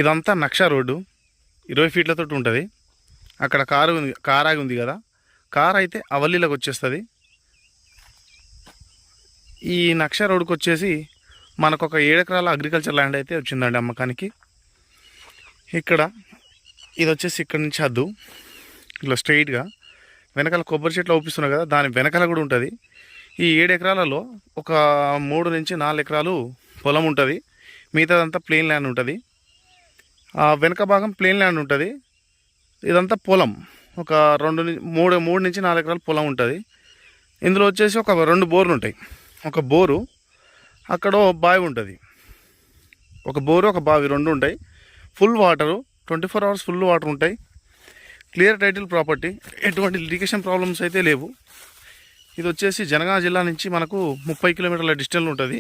ఇదంతా నక్షా రోడ్డు 20 ఫీట్లతో ఉంటుంది. అక్కడ కారు ఆగి ఉంది కదా, కార్ అయితే అవల్లీలోకి వచ్చేస్తుంది. ఈ నక్షా రోడ్డుకి వచ్చేసి మనకు ఒక 7 ఎకరాల అగ్రికల్చర్ ల్యాండ్ అయితే వచ్చిందండి అమ్మకానికి. ఇక్కడ ఇది వచ్చేసి ఇక్కడ నుంచి హద్దు ఇట్లా స్ట్రైట్గా వెనకాల కొబ్బరి చెట్లు ఊపిస్తున్నాయి కదా, దాని వెనకాల కూడా ఉంటుంది. ఈ 7 ఎకరాలలో ఒక 3 నుంచి 4 ఎకరాలు పొలం ఉంటుంది, మిగతాదంతా ప్లెయిన్ ల్యాండ్ ఉంటుంది. ఆ వెనక భాగం ప్లెయిన్ ల్యాండ్ ఉంటుంది, ఇదంతా పొలం. ఒక 3 నుంచి 4 ఎకరాల పొలం ఉంటుంది. ఇందులో వచ్చేసి ఒక 2 బోర్లు ఉంటాయి. ఒక బోరు అక్కడ బావి ఉంటుంది, ఒక బోరు ఒక బావి 2 ఉంటాయి. Full water 24 hours full water ఉంటాయి. క్లియర్ టైటిల్ ప్రాపర్టీ, ఎటువంటి లిటిగేషన్ ప్రాబ్లమ్స్ అయితే లేవు. ఇది వచ్చేసి జనగామ జిల్లా నుంచి మనకు 30 కిలోమీటర్ల డిస్టెన్స్ ఉంటుంది.